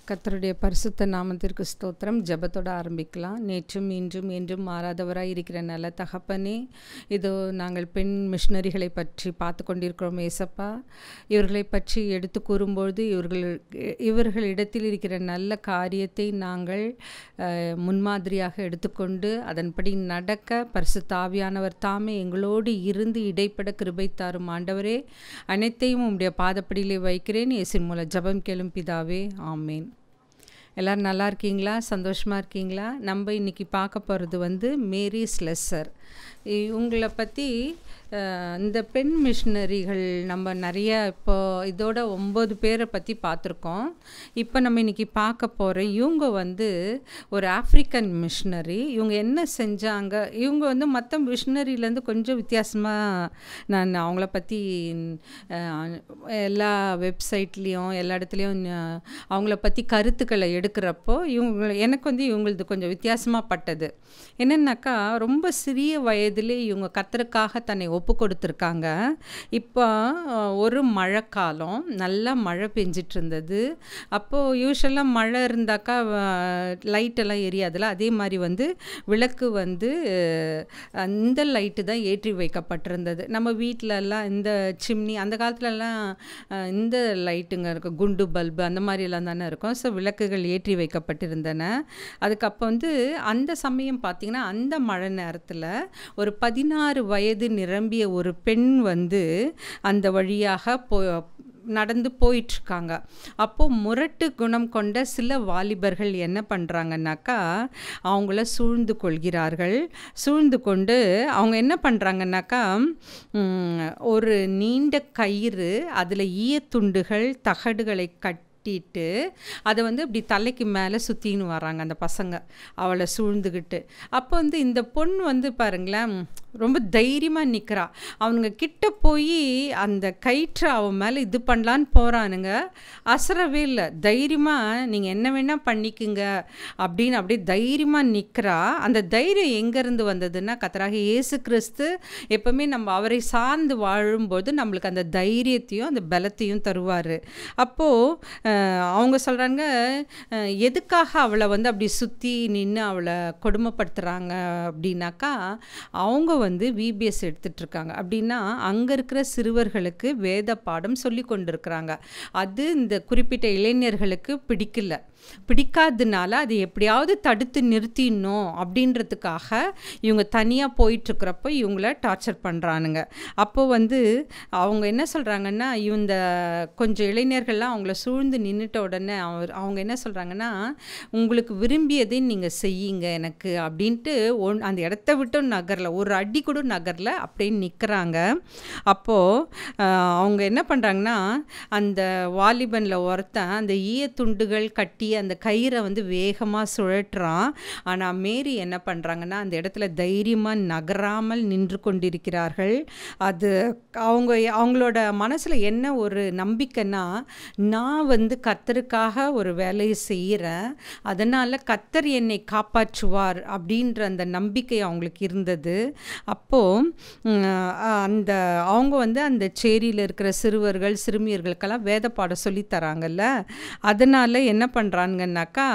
கர்த்தருடைய பரிசுத்த நாமத்திற்கு ஸ்தோத்திரம். ஜெபத்தோட ஆரம்பிக்கலாம். நேற்றும் இன்றும் என்றும் மாறாதவராய் இருக்கிற நல்ல தகப்பனே, இதோ நாங்கள் பெண் மிஷனரிகளை பற்றி பார்த்து கொண்டிருக்கிறோம் ஏசப்பா. இவர்களை பற்றி எடுத்து கூறும்பொழுது இவர்களிடத்தில் இருக்கிற நல்ல காரியத்தை நாங்கள் முன்மாதிரியாக எடுத்துக்கொண்டு அதன்படி நடக்க பரிசுத்த ஆவியானவர் தாமே எங்களோடு இருந்து இடைப்பட கிருபை தாரும் ஆண்டவரே. அனைத்தையும் உம்முடைய பாதப்படியிலே வைக்கிறேன். இயேசுவின் மூலம் ஜெபம் கேளும் பிதாவே, ஆமேன். எல்லோரும் நல்லா இருக்கீங்களா? சந்தோஷமாக இருக்கீங்களா? நம்ம இன்றைக்கி பார்க்க போகிறது மேரி ஸ்லெஸ்ஸர். இவங்களை பற்றி இந்த பெண் மிஷனரிகள் நம்ம நிறைய இப்போ இதோட 9 பேரை பற்றி பார்த்துருக்கோம். இப்போ நம்ம இன்றைக்கி பார்க்க போகிற இவங்க ஒரு ஆஃப்ரிக்கன் மிஷனரி. இவங்க என்ன செஞ்சாங்க? இவங்க மற்ற மிஷனரியிலேருந்து கொஞ்சம் வித்தியாசமாக நான் அவங்கள பற்றி எல்லா வெப்சைட்லேயும் எல்லா இடத்துலையும் அவங்கள பற்றி கருத்துக்களை எடுக்கிறப்போ எனக்கு இவங்களது கொஞ்சம் வித்தியாசமாக பட்டது. என்னென்னாக்கா, ரொம்ப சிறிய வயதிலே இவங்க கர்த்தருக்காக தன்னை ஒப்பு கொடுத்துருக்காங்க. இப்போ ஒரு மழைக்காலம், நல்லா மழை பெஞ்சிட்டு இருந்தது. அப்போது யூஸ்வலாக மழை இருந்தாக்கா லைட்டெல்லாம் எரியாதுல, அதே மாதிரி விளக்கு அந்த லைட்டு தான் ஏற்றி வைக்கப்பட்டிருந்தது. நம்ம வீட்டிலலாம் இந்த சிம்னி அந்த காலத்துலலாம் இந்த லைட்டுங்க இருக்கும், குண்டு பல்பு அந்த மாதிரிலாம் தானே இருக்கும். ஸோ விளக்குகள் ஏற்றி வைக்கப்பட்டிருந்தன. அதுக்கப்புறம் அந்த சமயம் பார்த்திங்கன்னா, அந்த மழை நேரத்தில் ஒரு 16 வயது நிரம்பிய ஒரு பெண் அந்த வழியாக நடந்து போயிட்டுருக்காங்க. அப்போது முரட்டு குணம் கொண்ட சில வாலிபர்கள் என்ன பண்ணுறாங்கன்னாக்கா, அவங்கள சூழ்ந்து கொள்கிறார்கள். சூழ்ந்து கொண்டு அவங்க என்ன பண்ணுறாங்கன்னாக்கா, ஒரு நீண்ட கயிறு, அதில் ஈயத்துண்டுகள் தகடுகளை கட்டிட்டு அதை இப்படி தலைக்கு மேலே சுற்றின்னு வராங்க அந்த பசங்க, அவளை சூழ்ந்துக்கிட்டு. அப்போ இந்த பொண்ணு பாருங்களேன், ரொம்ப தைரியமாக நிற்கிறா. அவனுங்க கிட்ட போய் அந்த கயிற்றை அவன் மேலே இது பண்ணலான்னு போகிறானுங்க. அசரவே இல்லை. தைரியமாக நீங்கள் என்ன வேணால் பண்ணிக்குங்க அப்படின்னு அப்படியே தைரியமாக நிற்கிறா. அந்த தைரியம் எங்கேருந்து வந்ததுன்னா, கர்த்தராகிய இயேசு கிறிஸ்து எப்போவுமே நம்ம அவரை சார்ந்து வாழும்போது நம்மளுக்கு அந்த தைரியத்தையும் அந்த பலத்தையும் தருவார். அப்போது அவங்க சொல்கிறாங்க, எதுக்காக அவளை அப்படி சுற்றி நின்று அவளை கொடுமைப்படுத்துகிறாங்க அப்படின்னாக்கா, அவங்க விபிஎஸ் எடுத்துகிட்ருக்காங்க. அப்படின்னா அங்கே இருக்கிற சிறுவர்களுக்கு வேத பாடம் சொல்லி கொண்டிருக்கிறாங்க. அது இந்த குறிப்பிட்ட இளைஞர்களுக்கு பிடிக்காததுனால அதை எப்படியாவது தடுத்து நிறுத்திடணும் அப்படின்றதுக்காக இவங்க தனியாக போயிட்டுருக்கிறப்போ இவங்கள டார்ச்சர் பண்ணுறானுங்க. அப்போது அவங்க என்ன சொல்கிறாங்கன்னா, இந்த கொஞ்சம் இளைஞர்கள்லாம் அவங்கள சூழ்ந்து நின்றுட்ட உடனே அவங்க என்ன சொல்கிறாங்கன்னா, உங்களுக்கு விரும்பியதை நீங்கள் செய்யுங்க எனக்கு அப்படின்ட்டு அந்த இடத்த விட்டு நகரில் ஒரு அடி கூட நகரில் அப்படியே நிற்கிறாங்க. அப்போது அவங்க என்ன பண்ணுறாங்கன்னா, அந்த வாலிபனில் ஒருத்தன் அந்த ஈயத்துண்டுகள் கட்டி அந்த கயிறை வேகமாக சுழற்றுறான். ஆனால் மேரி என்ன பண்ணுறாங்கன்னா, அந்த இடத்துல தைரியமாக நகராமல் நின்று கொண்டிருக்கிறார்கள். அது அவங்களோட மனசில் என்ன ஒரு நம்பிக்கைன்னா, நான் கர்த்தருக்காக ஒரு வேலையை செய்கிறேன், அதனால் கர்த்தர் என்னை காப்பாற்றுவார் அப்படின்ற அந்த நம்பிக்கை அவங்களுக்கு இருந்தது. அப்போது அவங்க அந்த சேரியில் இருக்கிற சிறுவர்கள் சிறுமியர்களுக்கெல்லாம் வேத பாடம் சொல்லித்தராங்கல்ல, அதனால் என்ன பண்ணுறாங்கன்னாக்கா,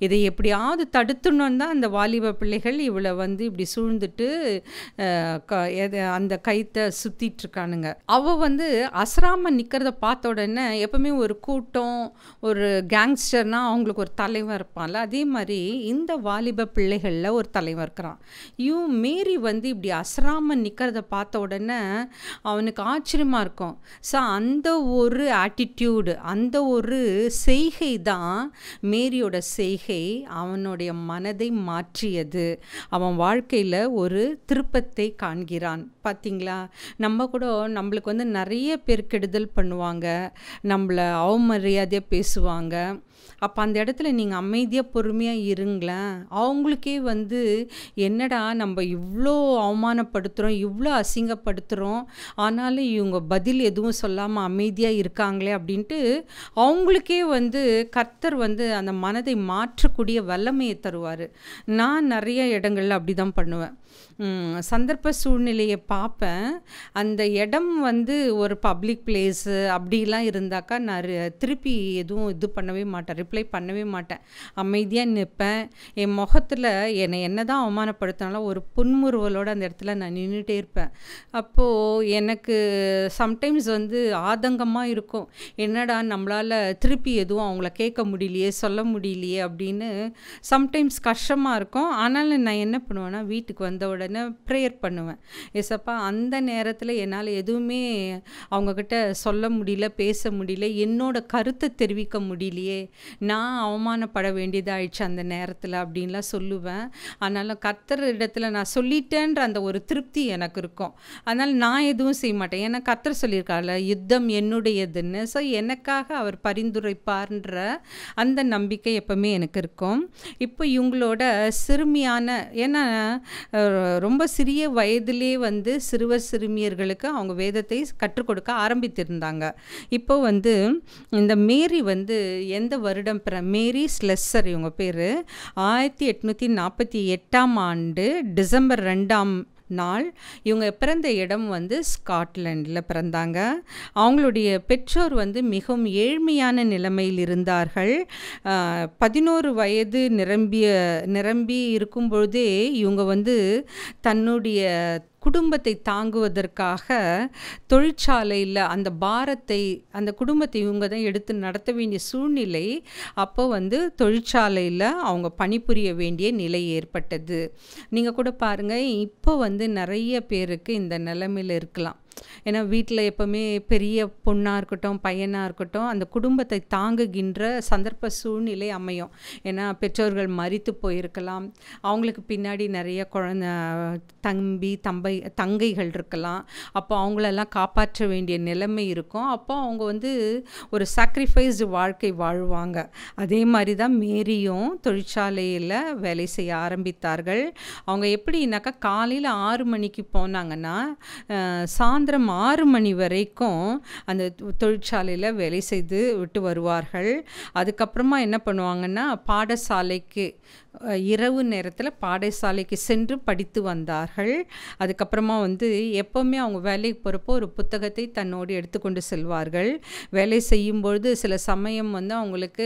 இதை எப்படியாவது தடுத்துணுன்னு தான் அந்த வாலிப பிள்ளைகள் இவளை இப்படி சூழ்ந்துட்டு அந்த கைத்தை சுற்றிட்டுருக்கானுங்க. அவள் அசராமல் நிற்கிறத பார்த்த உடனே, எப்பவுமே ஒரு கூட்டம் ஒரு கேங்ஸ்டர்னால் அவங்களுக்கு ஒரு தலைவன் இருப்பான்ல, அதே மாதிரி இந்த வாலிப பிள்ளைகளில் ஒரு தலைவன் இருக்கிறான். மேரி இப்படி அசராமல் நிற்கிறத பார்த்த உடனே அவனுக்கு ஆச்சரியமாக இருக்கும். ஸோ அந்த ஒரு ஆட்டிடியூடு, அந்த ஒரு செய்கை தான் மேரியோட செய்கை அவனுடைய மனதை மாற்றியது. அவன் வாழ்க்கையில் ஒரு திருப்பத்தை காண்கிறான். பார்த்தீங்களா? நம்ம கூட நம்மளுக்கு நிறைய பேர் கெடுதல் பண்ணுவாங்க, நம்மளை அவமரியாதையாக பேசுவாங்க. அப்போ அந்த இடத்துல நீங்கள் அமைதியாக பொறுமையாக இருங்களேன். அவங்களுக்கே என்னடா நம்ம இவ்வளோ அவமானப்படுத்துகிறோம், இவ்வளோ அசிங்கப்படுத்துகிறோம், ஆனாலும் இவங்க பதில் எதுவும் சொல்லாமல் அமைதியாக இருக்காங்களே அப்படின்ட்டு அவங்களுக்கே கர்த்தர் அந்த மனதை மாற்றக்கூடிய வல்லமையை தருவார். நான் நிறைய இடங்களில் அப்படி தான் பண்ணுவேன். சந்தர்ப்ப சூழ்நிலையை பார்ப்பேன். அந்த இடம் வந்து ஒரு பப்ளிக் பிளேஸு அப்படிலாம் இருந்தாக்கா நான் திருப்பி எதுவும் இது பண்ணவே மாட்டேன், ரிப்ளை பண்ணவே மாட்டேன். அமைதியாக நிற்பேன். என் முகத்தில் என்னை என்ன தான் அவமானப்படுத்தினாலும் ஒரு புன்முறுவலோடு அந்த இடத்துல நான் நின்றுட்டே இருப்பேன். அப்போது எனக்கு சம்டைம்ஸ் வந்து ஆதங்கமாக இருக்கும். என்னடா நம்மளால் திருப்பி எதுவும் அவங்கள கேட்க முடியலையே, சொல்ல முடியலையே அப்படின்னு சம்டைம்ஸ் கஷ்டமாக இருக்கும். ஆனாலும் நான் என்ன பண்ணுவேன்னா, வீட்டுக்கு வந்த உடனே ப்ரேயர் பண்ணுவேன். ஏசப்பா, அந்த நேரத்தில் என்னால் எதுவுமே அவங்கக்கிட்ட சொல்ல முடியல, பேச முடியல, என்னோட கருத்தை தெரிவிக்க முடியலையே, நான் அவமானப்பட வேண்டியதாகிடுச்சு அந்த நேரத்தில் அப்படின்லாம் சொல்லுவேன். ஆனாலும் கர்த்தர் இடத்துல நான் சொல்லிட்டேன்ற அந்த ஒரு திருப்தி எனக்கு இருக்கும். அதனால் நான் எதுவும் செய்ய மாட்டேன். ஏன்னா கர்த்தர் சொல்லியிருக்காருல, யுத்தம் என்னுடையதுன்னு. ஸோ எனக்காக அவர் பரிந்துரைப்பார்ன்ற அந்த நம்பிக்கை எப்பவுமே எனக்கு இருக்கும். இப்போ இவங்களோட சிறுமியான, ஏன்னா ரொம்ப சிறிய வயதிலே வந்து சிறுவர் சிறுமியர்களுக்கு அவங்க வேதத்தை கற்றுக் கொடுக்க ஆரம்பித்திருந்தாங்க. இப்போ வந்து இந்த மேரி வந்து எந்த வருடம் மேரி ஸ்லெஸ்ஸர் இவங்க பேர். 1848 டிசம்பர் 2 இவங்க பிறந்த இடம் வந்து ஸ்காட்லாண்டில் பிறந்தாங்க. அவங்களுடைய பெற்றோர் வந்து மிகவும் ஏழ்மையான நிலைமையில் இருந்தார்கள். 11 வயது நிரம்பி இருக்கும்பொழுதே இவங்க வந்து தன்னுடைய குடும்பத்தை தாங்குவதற்காக தொழிற்சாலையில் அந்த பாரத்தை, அந்த குடும்பத்தை இவங்க தான் எடுத்து நடத்த வேண்டிய சூழ்நிலை. அப்போ வந்து தொழிற்சாலையில் அவங்க பணிபுரிய வேண்டிய நிலை ஏற்பட்டது. நீங்கள் கூட பாருங்கள், இப்போ வந்து நிறைய பேருக்கு இந்த நிலைமையில் இருக்கலாம். ஏன்னா வீட்டில் எப்போவுமே பெரிய பொண்ணாக இருக்கட்டும், பையனாக இருக்கட்டும், அந்த குடும்பத்தை தாங்குகின்ற சந்தர்ப்ப சூழ்நிலை அமையும். ஏன்னா பெற்றோர்கள் மரித்து போயிருக்கலாம், அவங்களுக்கு பின்னாடி நிறைய தங்கைகள் இருக்கலாம். அப்போ அவங்களெல்லாம் காப்பாற்ற வேண்டிய நிலைமை இருக்கும். அப்போ அவங்க வந்து ஒரு சாக்ரிஃபைஸ்டு வாழ்க்கை வாழ்வாங்க. அதே மாதிரி தான் மேரியும் தொழிற்சாலையில் வேலை செய்ய ஆரம்பித்தார்கள். அவங்க எப்படின்னாக்கா காலையில் 6 மணிக்கு போனாங்கன்னா சாயந்தரம் 6 மணி வரைக்கும் அந்த தொழிற்சாலையில் வேலை செய்து விட்டு வருவார்கள். அதுக்கப்புறமா என்ன பண்ணுவாங்கன்னா, பாடசாலைக்கு இரவு நேரத்தில் பாடசாலைக்கு சென்று படித்து வந்தார்கள். அதுக்கப்புறமா வந்து எப்போவுமே அவங்க வேலைக்கு போகிறப்போ ஒரு புத்தகத்தை தன்னோடு எடுத்துக்கொண்டு செல்வார்கள். வேலை செய்யும்பொழுது சில சமயம் வந்து அவங்களுக்கு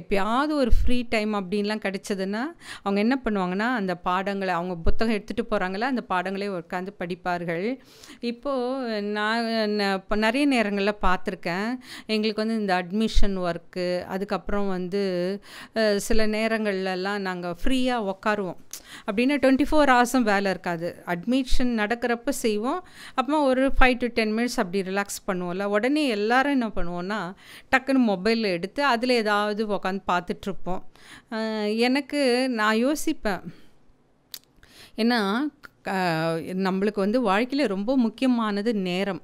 எப்பயாவது ஒரு ஃப்ரீ டைம் அப்படின்லாம் கிடைச்சதுன்னா அவங்க என்ன பண்ணுவாங்கன்னா, அந்த பாடங்களை, அவங்க புத்தகம் எடுத்துகிட்டு போகிறாங்களா, அந்த பாடங்களே உட்காந்து படிப்பார்கள். இப்போது நான் இப்போ நிறைய நேரங்களில் பார்த்துருக்கேன். எங்களுக்கு வந்து இந்த அட்மிஷன் ஒர்க்கு, அதுக்கப்புறம் வந்து சில நேரங்கள்லாம் நாங்கள் ஃப்ரீயாக உட்காருவோம். அப்படின்னா 24 ஹவர்ஸும் வேலை இருக்காது. அட்மிஷன் நடக்கிறப்ப செய்வோம். அப்புறமா ஒரு 5 to 10 மினிட்ஸ் அப்படி ரிலாக்ஸ் பண்ணுவோம்ல. உடனே எல்லாரும் என்ன பண்ணுவோன்னா, டக்குன்னு மொபைலில் எடுத்து அதில் ஏதாவது உட்காந்து பார்த்துட்ருப்போம். நான் யோசிப்பேன், ஏன்னா நம்மளுக்கு வந்து வாழ்க்கையில் ரொம்ப முக்கியமானது நேரம்.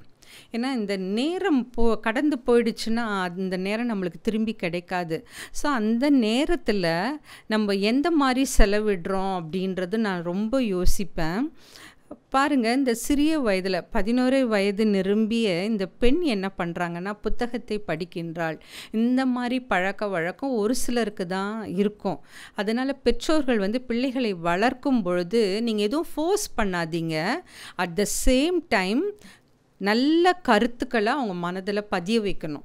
ஏன்னா இந்த நேரம் கடந்து போயிடுச்சுன்னா அந்த நேரம் நம்மளுக்கு திரும்பி கிடைக்காது. ஸோ அந்த நேரத்தில் நம்ம எந்த மாதிரி செலவிடுறோம் அப்படின்றது நான் ரொம்ப யோசிப்பேன். பாருங்கள், இந்த சிறிய வயதில் 11 வயது நிரம்பிய இந்த பெண் என்ன பண்ணுறாங்கன்னா, புத்தகத்தை படிக்கின்றாள். இந்த மாதிரி பழக்க வழக்கம் ஒரு சிலருக்கு தான் இருக்கும். அதனால் பெற்றோர்கள் வந்து பிள்ளைகளை வளர்க்கும் பொழுது நீங்கள் எதுவும் ஃபோர்ஸ் பண்ணாதீங்க. அட் த சேம் டைம் நல்ல கருத்துக்களை அவங்க மனதில் பதிய வைக்கணும்.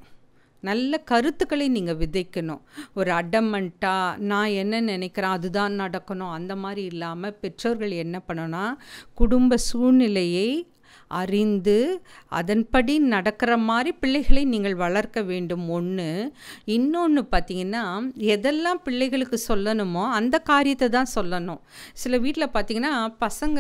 நல்ல கருத்துக்களை நீங்கள் விதைக்கணும். ஒரு அடமெண்ட்டாக நான் என்ன நினைக்கிறேன் அதுதான் நடக்கணும் அந்த மாதிரி இல்லாமல், பெற்றோர்கள் என்ன பண்ணணும்னா, குடும்ப சூழ்நிலையை அறிந்து அதன்படி நடக்கிற மாதிரி பிள்ளைகளை நீங்கள் வளர்க்க வேண்டும். ஒன்று. இன்னொன்று பார்த்திங்கன்னா, எதெல்லாம் பிள்ளைகளுக்கு சொல்லணுமோ அந்த காரியத்தை தான் சொல்லணும். சில வீட்டில் பார்த்திங்கன்னா பசங்க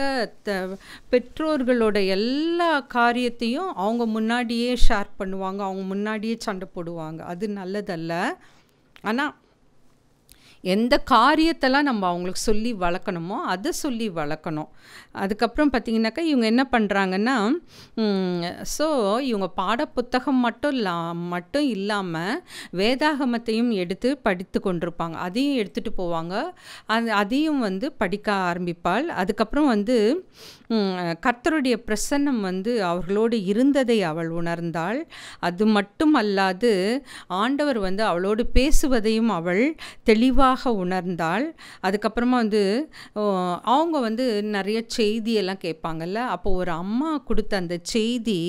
பெற்றோர்களோட எல்லா காரியத்தையும் அவங்க முன்னாடியே ஷேர் பண்ணுவாங்க, அவங்க முன்னாடியே சண்டை போடுவாங்க. அது நல்லதல்ல. ஆனால் எந்த காரியத்தெல்லாம் நம்ம அவங்களுக்கு சொல்லி வளர்க்கணுமோ அதை சொல்லி வளர்க்கணும். அதுக்கப்புறம் பார்த்திங்கனாக்கா இவங்க என்ன பண்ணுறாங்கன்னா, ஸோ இவங்க பாடப்புத்தகம் மட்டும் இல்லாமல் வேதாகமத்தையும் எடுத்து படித்து கொண்டிருப்பாங்க. அதையும் எடுத்துகிட்டு போவாங்க. அதையும் வந்து படிக்க ஆரம்பிப்பாள். அதுக்கப்புறம் வந்து கர்த்தருடைய பிரசன்னம் வந்து அவர்களோடு இருந்ததை அவள் உணர்ந்தாள். அது மட்டும் அல்லாது ஆண்டவர் வந்து அவளோடு பேசுவதையும் அவள் தெளிவாக தெளிவாக உணர்ந்தாள். அதுக்கப்புறமா வந்து அவங்க வந்து நிறைய செய்தியெல்லாம் கேட்பாங்கல்ல. அப்போ ஒரு அம்மா கொடுத்த அந்த செய்தி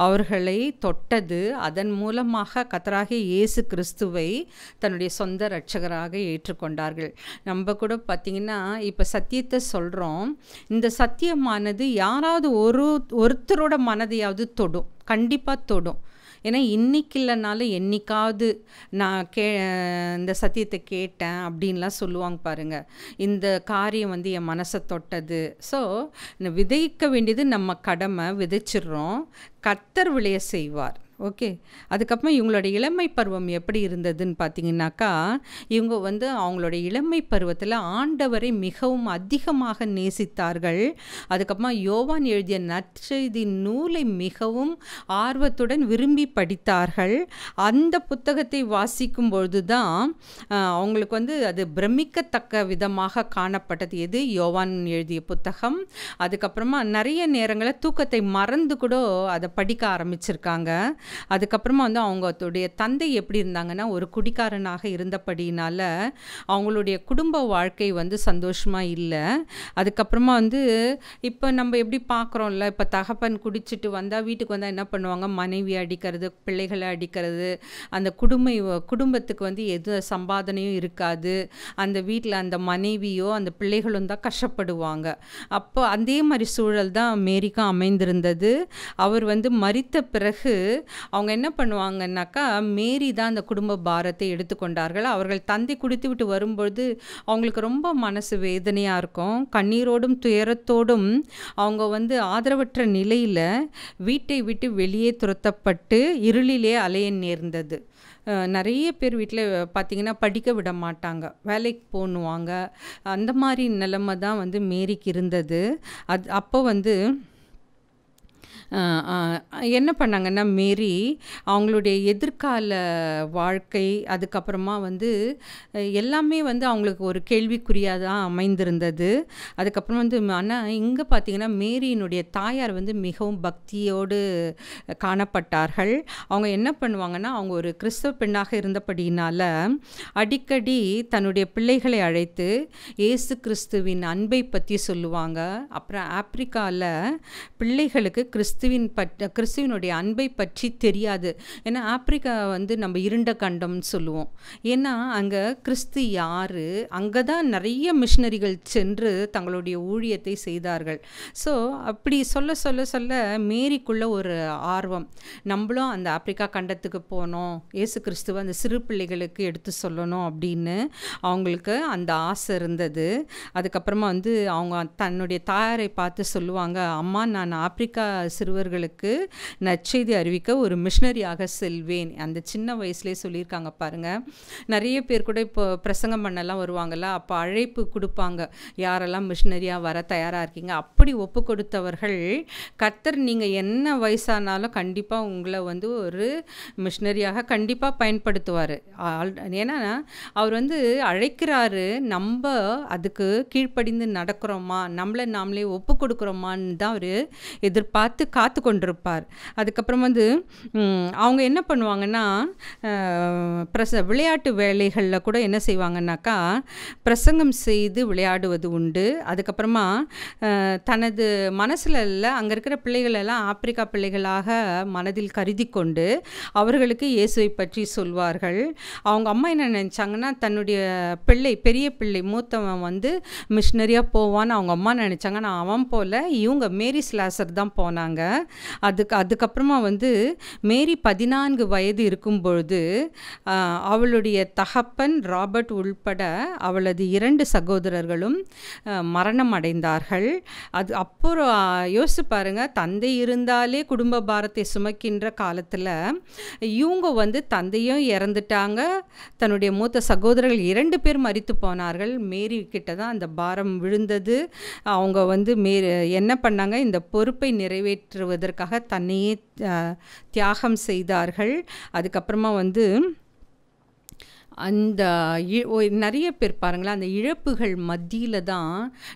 அவர்களை தொட்டது. அதன் மூலமாக கர்த்தராகிய இயேசு கிறிஸ்துவை தன்னுடைய சொந்த இரட்சகராக ஏற்றுக்கொண்டார்கள். நம்ம கூட பார்த்திங்கன்னா இப்போ சத்தியத்தை சொல்கிறோம். இந்த சத்தியமானது யாராவது ஒருத்தரோட மனதையாவது தொடும், கண்டிப்பாக தொடும். ஏன்னா இன்றைக்கி இல்லைனாலும் என்றைக்காவது நான் இந்த சத்தியத்தை கேட்டேன் அப்படின்லாம் சொல்லுவாங்க பாருங்கள். இந்த காரியம் வந்து என் மனசை தொட்டது. ஸோ விதைக்க வேண்டியது நம்ம கடமை, விதைச்சிடுறோம். கர்த்தர் விளைய செய்வார். ஓகே. அதுக்கப்புறம் இவங்களோட இளமை பருவம் எப்படி இருந்ததுன்னு பார்த்தீங்கன்னாக்கா, இவங்க வந்து அவங்களோட இளமை பருவத்தில் ஆண்டவரை மிகவும் அதிகமாக நேசித்தார்கள். அதுக்கப்புறமா யோவான் எழுதிய நற்செய்தி நூலை மிகவும் ஆர்வத்துடன் விரும்பி படித்தார்கள். அந்த புத்தகத்தை வாசிக்கும் பொழுது தான் அவங்களுக்கு வந்து அது பிரமிக்கத்தக்க விதமாக காணப்பட்டது. எது? யோவான் எழுதிய புத்தகம். அதுக்கப்புறமா நிறைய நேரங்களில் தூக்கத்தை மறந்து கூட அதை படிக்க ஆரம்பிச்சிருக்காங்க. அதுக்கப்புறமா வந்து அவங்களுடைய தந்தை எப்படி இருந்தாங்கன்னா, ஒரு குடிக்காரனாக இருந்தபடினால அவங்களுடைய குடும்ப வாழ்க்கை வந்து சந்தோஷமாக இல்லை. அதுக்கப்புறமா வந்து இப்போ நம்ம எப்படி பார்க்குறோம்ல, இப்போ தகப்பன் குடிச்சிட்டு வந்தால் வீட்டுக்கு வந்தால் என்ன பண்ணுவாங்க? மனைவி அடிக்கிறது, பிள்ளைகளை அடிக்கிறது. அந்த குடும்பத்துக்கு வந்து எது சம்பாதனையும் இருக்காது. அந்த வீட்டில் அந்த மனைவியோ அந்த பிள்ளைகளும் தான் கஷ்டப்படுவாங்க. அப்போ அதே மாதிரி சூழல் தான் மேரிக்கும் அமைந்திருந்தது. அவர் வந்து மரித்த பிறகு அவங்க என்ன பண்ணுவாங்கன்னாக்கா, மேரி தான் அந்த குடும்ப பாரத்தை எடுத்துக்கொண்டார்கள். அவர்கள் தந்தை குடித்து விட்டு வரும்பொழுது அவங்களுக்கு ரொம்ப மனசு வேதனையாக இருக்கும். கண்ணீரோடும் துயரத்தோடும் அவங்க வந்து ஆதரவற்ற நிலையில் வீட்டை விட்டு வெளியே துரத்தப்பட்டு இருளிலே அலைய நேர்ந்தது. நிறைய பேர் வீட்டில் பார்த்திங்கன்னா படிக்க விட மாட்டாங்க, வேலைக்கு போகணுவாங்க. அந்த மாதிரி நிலைமை தான் வந்து மேரிக்கு இருந்தது. அப்போ வந்து என்ன பண்ணாங்கன்னா, மேரி அவங்களுடைய எதிர்கால வாழ்க்கை, அதுக்கப்புறமா வந்து எல்லாமே வந்து அவங்களுக்கு ஒரு கேள்விக்குறியாக தான் அமைந்திருந்தது. அதுக்கப்புறம் வந்து ஆனால் இங்கே பார்த்திங்கன்னா மேரியினுடைய தாயார் வந்து மிகவும் பக்தியோடு காணப்பட்டார்கள். அவங்க என்ன பண்ணுவாங்கன்னா, அவங்க ஒரு கிறிஸ்தவ பெண்ணாக இருந்தபடியினால் அடிக்கடி தன்னுடைய பிள்ளைகளை அழைத்து இயேசு கிறிஸ்துவின் அன்பை பற்றி சொல்லுவாங்க. அப்புறம் ஆப்பிரிக்காவில் பிள்ளைகளுக்கு கிறிஸ்துவினுடைய அன்பை பற்றி தெரியாது. ஏன்னா ஆப்பிரிக்கா வந்து நம்ம இருண்ட கண்டம்னு சொல்லுவோம். ஏன்னா அங்கே கிறிஸ்து யார், அங்கே தான் நிறைய மிஷினரிகள் சென்று தங்களுடைய ஊழியத்தை செய்தார்கள். ஸோ அப்படி சொல்ல சொல்ல சொல்ல மேரிக்குள்ள ஒரு ஆர்வம், நம்மளும் அந்த ஆப்பிரிக்கா கண்டத்துக்கு போனோம், இயேசு கிறிஸ்துவ அந்த சிறு பிள்ளைகளுக்கு எடுத்து சொல்லணும் அப்படின்னு அவங்களுக்கு அந்த ஆசை இருந்தது. அதுக்கப்புறமா வந்து அவங்க தன்னுடைய தாயாரை பார்த்து சொல்லுவாங்க, அம்மா நான் ஆப்பிரிக்கா சிறுவர்களுக்கு நற்செய்தி அறிவிக்க ஒரு மிஷினரியாக செல்வேன். அந்த சின்ன வயசுலேயே சொல்லியிருக்காங்க பாருங்கள். நிறைய பேர் கூட இப்போ பிரசங்கம் பண்ணலாம் வருவாங்கள்ல, அப்போ அழைப்பு கொடுப்பாங்க, யாரெல்லாம் மிஷினரியாக வர தயாராக இருக்கீங்க. அப்படி ஒப்பு கொடுத்தவர்கள் கர்த்தர் நீங்கள் என்ன வயசானாலும் கண்டிப்பாக உங்களை வந்து ஒரு மிஷினரியாக கண்டிப்பாக பயன்படுத்துவார். ஏன்னா அவர் வந்து அழைக்கிறாரு, நம்ம அதுக்கு கீழ்ப்படிந்து நடக்கிறோமா, நம்மளை நாமளே ஒப்பு கொடுக்குறோமான்னு தான் அவர் எதிர்பார்த்து காத்து கொண்டிருப்பார். அதுக்கப்புறம் வந்து அவங்க என்ன பண்ணுவாங்கன்னா, விளையாட்டு வேலைகளில் கூட என்ன செய்வாங்கன்னாக்கா, பிரசங்கம் செய்து விளையாடுவது உண்டு. அதுக்கப்புறமா தனது மனசில் இல்லை, அங்கே இருக்கிற பிள்ளைகளெல்லாம் ஆப்பிரிக்கா பிள்ளைகளாக மனதில் கருதி கொண்டு அவர்களுக்கு இயேசுவை பற்றி சொல்வார்கள். அவங்க அம்மா என்ன நினச்சாங்கன்னா, தன்னுடைய பிள்ளை பெரிய பிள்ளை மூத்தவன் வந்து மிஷினரியாக போவான்னு அவங்க அம்மா நினச்சாங்க. நான் அவன் போல் இவங்க மேரி ஸ்லாசர் தான் போனாங்க. அதுக்கப்புறமா வந்து மேரி 14 வயது இருக்கும்பொழுது அவளுடைய தகப்பன் ராபர்ட் உள்பட அவளது 2 சகோதரர்களும் மரணம் அடைந்தார்கள். அது அப்புறம் யோசிச்சு பாருங்க, தந்தை இருந்தாலே குடும்ப பாரத்தை சுமக்கின்ற காலத்தில் இவங்க வந்து தந்தையும் இறந்துட்டாங்க, தன்னுடைய மூத்த சகோதரர்கள் 2 பேர் மரித்து போனார்கள். மேரி கிட்ட தான் அந்த பாரம் விழுந்தது. அவங்க வந்து என்ன பண்ணாங்க, இந்த பொறுப்பை நிறைவேற்றுவதற்காக தன்னையே தியாகம் செய்தார்கள். அதுக்கப்புறமா வந்து அந்த நிறைய பேர் பாருங்களேன், அந்த இழப்புகள் மத்தியில் தான்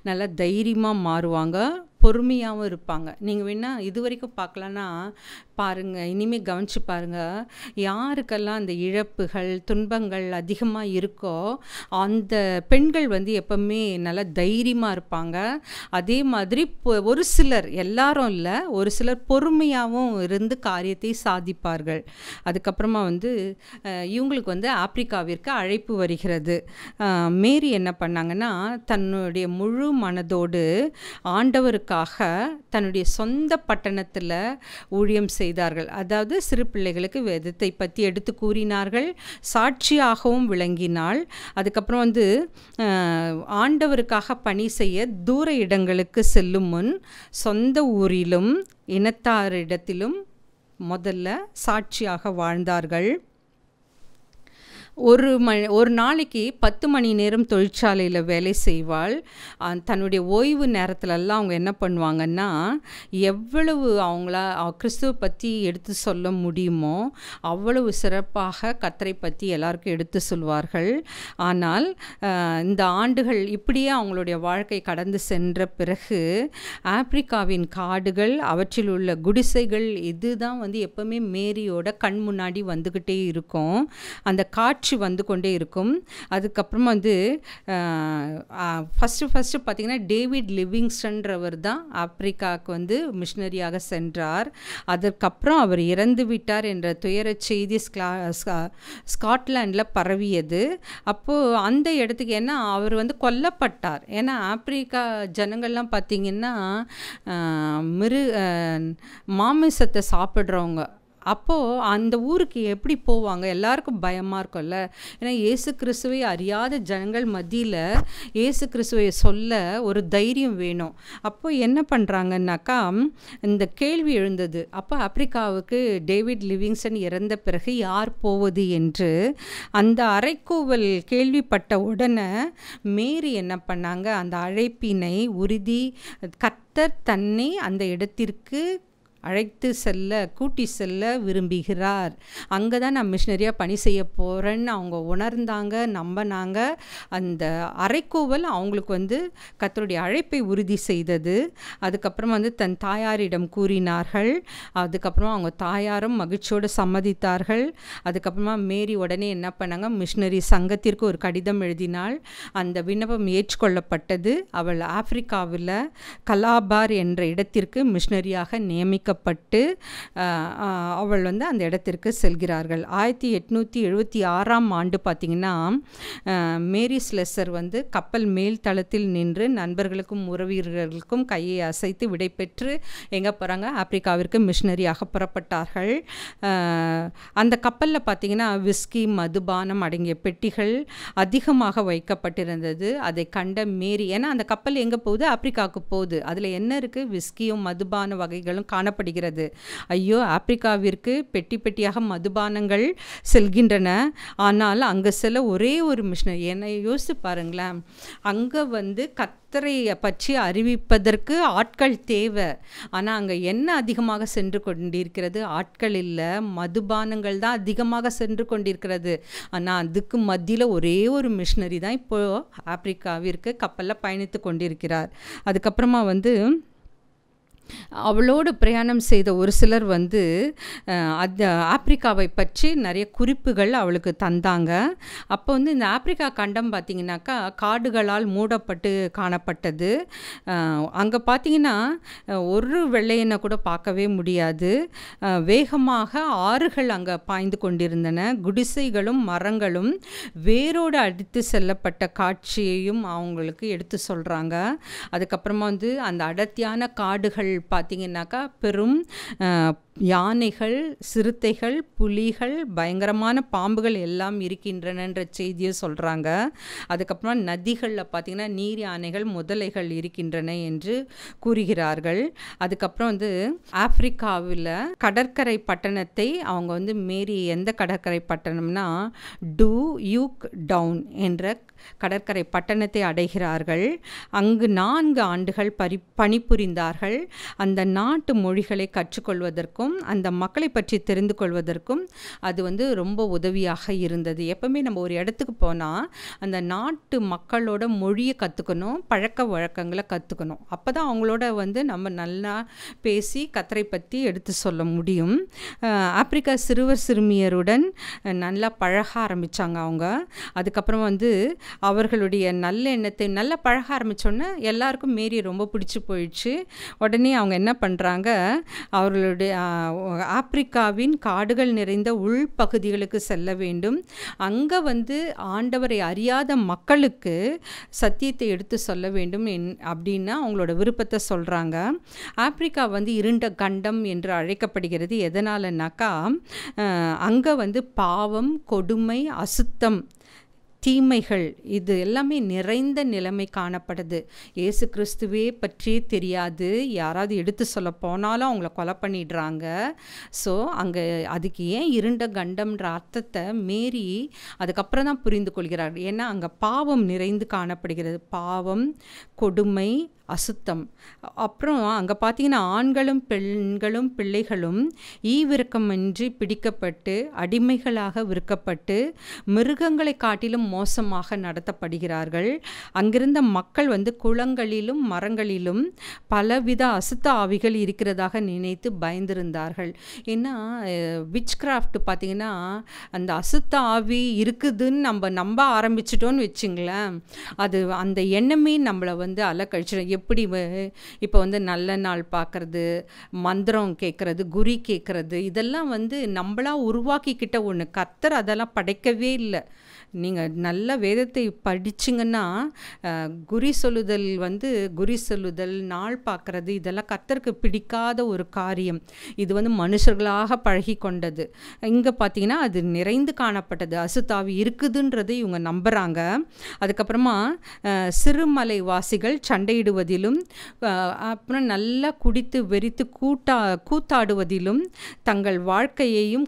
நல்லா தைரியமாக மாறுவாங்க. பொறுமையாகவும் இருப்பாங்க. நீங்கள் வேணா இது வரைக்கும் பார்க்கலன்னா பாருங்கள், இனிமேல் கவனித்து பாருங்கள், யாருக்கெல்லாம் அந்த இழப்புகள் துன்பங்கள் அதிகமாக இருக்கோ அந்த பெண்கள் வந்து எப்பவுமே நல்லா தைரியமாக இருப்பாங்க. அதே மாதிரி ஒரு சிலர், எல்லாரும் இல்லை, ஒரு சிலர் பொறுமையாகவும் இருந்து காரியத்தை சாதிப்பார்கள். அதுக்கப்புறமா வந்து இவங்களுக்கு வந்து ஆப்பிரிக்காவிற்கு அழைப்பு வருகிறது. மேரி என்ன பண்ணாங்கன்னா தன்னுடைய முழு மனதோடு ஆண்டவருக்காக தன்னுடைய சொந்த பட்டணத்தில் ஊழியம் செய்தார்கள். அதாவது சிறு பிள்ளைகளுக்கு வேதத்தை பற்றி எடுத்து கூறினார்கள், சாட்சியாகவும் விளங்கினாள். அதுக்கப்புறம் வந்து ஆண்டவருக்காக பணி செய்ய தூர இடங்களுக்கு செல்லும் முன் சொந்த ஊரிலும் இனத்தாரிடத்திலும் முதல்ல சாட்சியாக வாழ்ந்தார்கள். ஒரு நாளைக்கு 10 மணி நேரம் தொழிற்சாலையில் வேலை செய்வாள். தன்னுடைய ஓய்வு நேரத்துலலாம் அவங்க என்ன பண்ணுவாங்கன்னா, எவ்வளவு அவங்கள கிறிஸ்துவை பற்றி எடுத்து சொல்ல முடியுமோ அவ்வளவு சிறப்பாக கர்த்தரை பற்றி எல்லாருக்கும் எடுத்து சொல்வார்கள். ஆனால் இந்த ஆண்டுகள் இப்படியே அவங்களுடைய வாழ்க்கை கடந்து சென்ற பிறகு ஆப்பிரிக்காவின் காடுகள், அவற்றில் உள்ள குடிசைகள், இதுதான் வந்து எப்பவுமே மேரியோட கண் முன்னாடி வந்துக்கிட்டே இருக்கும். அந்த காட்சி வந்து கொண்டே இருக்கும். அதுக்கப்புறமா வந்து ஃபஸ்ட்டு பார்த்திங்கன்னா டேவிட் லிவிங்ஸ்டன்றவர் தான் ஆப்பிரிக்காவுக்கு வந்து மிஷனரியாக சென்றார். அதற்கப்புறம் அவர் இறந்து விட்டார் என்ற துயர செய்தி ஸ்காட்லாண்டில் பரவியது. அப்போது அந்த இடத்துக்கு, ஏன்னா அவர் வந்து கொல்லப்பட்டார். ஏன்னா ஆப்பிரிக்கா ஜனங்கள்லாம் பார்த்திங்கன்னா மாமிசத்தை சாப்பிட்றவங்க. அப்போது அந்த ஊருக்கு எப்படி போவாங்க? எல்லாருக்கும் பயமாக இருக்கும்ல. ஏன்னா இயேசு கிறிஸ்துவை அறியாத ஜனங்கள் மத்தியில் இயேசு கிறிஸ்துவை சொல்ல ஒரு தைரியம் வேணும். அப்போ என்ன பண்ணுறாங்கன்னாக்கா, இந்த கேள்வி எழுந்தது. அப்போ ஆப்பிரிக்காவுக்கு டேவிட் லிவிங்ஸ்டன் இறந்த பிறகு யார் போவது என்று அந்த அறைக்கூவல் கேள்விப்பட்ட உடனே மேரி என்ன பண்ணாங்க, அந்த அழைப்பினை உறுதி, கர்த்தர் தன்னை அந்த இடத்திற்கு அழைத்து செல்ல, கூட்டி செல்ல விரும்புகிறார். அங்கே தான் நான் மிஷினரியாக பணி செய்ய போகிறேன்னு அவங்க உணர்ந்தாங்க, நம்பினாங்க. அந்த அறைக்கூவல் அவங்களுக்கு வந்து கர்த்தருடைய அழைப்பை உறுதி செய்தது. அதுக்கப்புறம் வந்து தன் தாயாரிடம் கூறினார்கள். அதுக்கப்புறம் அவங்க தாயாரும் மகிழ்ச்சியோடு சம்மதித்தார்கள். அதுக்கப்புறமா மேரி உடனே என்ன பண்ணாங்க, மிஷினரி சங்கத்திற்கு ஒரு கடிதம் எழுதினாள். அந்த விண்ணப்பம் ஏற்றுக்கொள்ளப்பட்டது. அவள் ஆப்பிரிக்காவில் கலாபார் என்ற இடத்திற்கு மிஷினரியாக நியமிக்கப்பட்டு அவள் வந்து அந்த இடத்திற்கு செல்கிறார்கள். 1876ஆம் ஆண்டு பார்த்திங்கன்னா மேரி ஸ்லெசர் வந்து கப்பல் மேல் தளத்தில் நின்று நண்பர்களுக்கும் உறவினர்களுக்கும் கையை அசைத்து விடைபெற்று எங்கே போகிறாங்க, ஆப்பிரிக்காவிற்கு மிஷினரியாக புறப்பட்டார்கள். அந்த கப்பலில் பார்த்திங்கன்னா விஸ்கி, மதுபானம் அடங்கிய பெட்டிகள் அதிகமாக வைக்கப்பட்டிருந்தது. அதை கண்ட மேரி, ஏன்னா அந்த கப்பல் எங்கே போகுது, ஆப்பிரிக்காவுக்கு போகுது, அதில் என்ன இருக்குது, விஸ்கியும் மதுபான வகைகளும் காணப்படுகிறது. ஐயோ, ஆப்பிரிக்காவிற்கு பெட்டி பெட்டியாக மதுபானங்கள் செல்கின்றன, ஆனால் அங்கே செல்ல ஒரே ஒரு மிஷினரி. என்னை யோசித்து பாருங்களேன், அங்கே வந்து கர்த்தரை பற்றி அறிவிப்பதற்கு ஆட்கள் தேவை. ஆனால் அங்கே என்ன அதிகமாக சென்று கொண்டிருக்கிறது, ஆட்கள் இல்லை, மதுபானங்கள் தான் அதிகமாக சென்று கொண்டிருக்கிறது. ஆனால் அதுக்கு மத்தியில் ஒரே ஒரு மிஷினரி தான் இப்போது ஆப்பிரிக்காவிற்கு கப்பலில் பயணித்து கொண்டிருக்கிறார். அதுக்கப்புறமா வந்து அவளோடு பிரயாணம் செய்த ஒரு சிலர் வந்து அது ஆப்பிரிக்காவை பற்றி நிறைய குறிப்புகள் அவளுக்கு தந்தாங்க. அப்போ வந்து இந்த ஆப்பிரிக்கா கண்டம் பார்த்திங்கனாக்கா காடுகளால் மூடப்பட்டு காணப்பட்டது. அங்கே பார்த்திங்கன்னா ஒரு வெள்ளையனை கூட பார்க்கவே முடியாது. வேகமாக ஆறுகள் அங்கே பாய்ந்து கொண்டிருந்தன. குடிசைகளும் மரங்களும் வேரோடு அடித்து செல்லப்பட்ட காட்சியையும் அவங்களுக்கு எடுத்து சொல்கிறாங்க. அதுக்கப்புறமா வந்து அந்த அடர்த்தியான காடுகள் பார்த்திங்கனாக்கா பெரும் யானைகள், சிறுத்தைகள், புலிகள், பயங்கரமான பாம்புகள் எல்லாம் இருக்கின்றனன்ற செய்தியை சொல்கிறாங்க. அதுக்கப்புறமா நதிகளில் பார்த்திங்கன்னா நீர் யானைகள், முதலைகள் இருக்கின்றன என்று கூறுகிறார்கள். அதுக்கப்புறம் வந்து ஆப்பிரிக்காவில் கடற்கரை பட்டணத்தை அவங்க வந்து மேரி, எந்த கடற்கரை பட்டணம்னா டு யூக் டவுன் என்ற கடற்கரை பட்டணத்தை அடைகிறார்கள். அங்கு 4 ஆண்டுகள் பணிபுரிந்தார்கள். அந்த நாட்டு மொழிகளை கற்றுக்கொள்வதற்கும் கொள்வதற்கும் அந்த மக்களை பற்றி தெரிந்து கொள்வதற்கும் அது வந்து ரொம்ப உதவியாக இருந்தது. எப்பவுமே நம்ம ஒரு இடத்துக்கு போனால் அந்த நாட்டு மக்களோட மொழியை கற்றுக்கணும், பழக்க வழக்கங்களை கற்றுக்கணும். அப்போ தான் அவங்களோட வந்து நம்ம நல்லா பேசி கத்தரை பற்றி எடுத்து சொல்ல முடியும். ஆப்பிரிக்கா சிறுவர் சிறுமியருடன் நல்லா பழக ஆரம்பித்தாங்க அவங்க. அதுக்கப்புறம் வந்து அவர்களுடைய நல்ல எண்ணத்தை நல்லா பழக ஆரம்பித்தோன்னே எல்லாருக்கும் மேரி ரொம்ப பிடிச்சி போயிடுச்சு. உடனே அவங்க என்ன பண்ணுறாங்க, அவர்களுடைய ஆப்பிரிக்காவின் காடுகள் நிறைந்த உள்பகுதிகளுக்கு செல்ல வேண்டும், அங்கே வந்து ஆண்டவரை அறியாத மக்களுக்கு சத்தியத்தை எடுத்து சொல்ல வேண்டும் அப்படின்னு அவங்களோட விருப்பத்தை சொல்கிறாங்க. ஆப்பிரிக்கா வந்து இருண்ட கண்டம் என்று அழைக்கப்படுகிறது. எதனாலனாக்கா அங்கே வந்து பாவம், கொடுமை, அசுத்தம், தீமைகள் இது எல்லாமே நிறைந்த நிலைமை காணப்படுது. இயேசு கிறிஸ்துவே பற்றி தெரியாது, யாராவது எடுத்து சொல்ல போனாலும் அவங்கள கொலை பண்ணிடுறாங்க. ஸோ அங்கே அதுக்கு ஏன் இருண்ட கண்டம்ன்ற அர்த்தத்தை மேரி அதுக்கப்புறம் தான் புரிந்து கொள்கிறார். ஏன்னா அங்கே பாவம் நிறைந்து காணப்படுகிறது, பாவம், கொடுமை, அசுத்தம். அப்புறம் அங்கே பார்த்தீங்கன்னா ஆண்களும் பெண்களும் பிள்ளைகளும் ஈவிரக்கமின்றி பிடிக்கப்பட்டு அடிமைகளாக விற்கப்பட்டு மிருகங்களை காட்டிலும் மோசமாக நடத்தப்படுகிறார்கள். அங்கிருந்த மக்கள் வந்து குளங்களிலும் மரங்களிலும் பலவித அசுத்த ஆவிகள் இருக்கிறதாக நினைத்து பயந்திருந்தார்கள். ஏன்னா விச் கிராஃப்ட் பார்த்தீங்கன்னா அந்த அசுத்த ஆவி இருக்குதுன்னு நம்ம நம்ப ஆரம்பிச்சிட்டோன்னு வச்சுங்களேன், அது அந்த எண்ணமே நம்மளை வந்து அலக்கழிச்சிடும். எப்படி இப்போ வந்து நல்ல நாள் பார்க்குறது, மந்திரம் கேட்குறது, குறி கேட்குறது, இதெல்லாம் வந்து நம்மளா உருவாக்கிக்கிட்ட ஒன்று. கர்த்தர் அதெல்லாம் படைக்கவே இல்லை. நீங்கள் நல்ல வேதத்தை படிச்சிங்கன்னா குறி சொல்லுதல் வந்து குறி சொல்லுதல், நாள் பார்க்குறது, இதெல்லாம் கர்த்தருக்கு பிடிக்காத ஒரு காரியம். இது வந்து மனுஷர்களாக பழகி கொண்டது. இங்கே பார்த்தீங்கன்னா அது நிறைந்து காணப்பட்டது, அசுத்தாவி இருக்குதுன்றது இவங்க நம்புகிறாங்க. அதுக்கப்புறமா சிறுமலை வாசிகள் சண்டையிடுவதிலும் அப்புறம் நல்லா குடித்து வெறித்து கூத்தாடுவதிலும் தங்கள் வாழ்க்கையையும்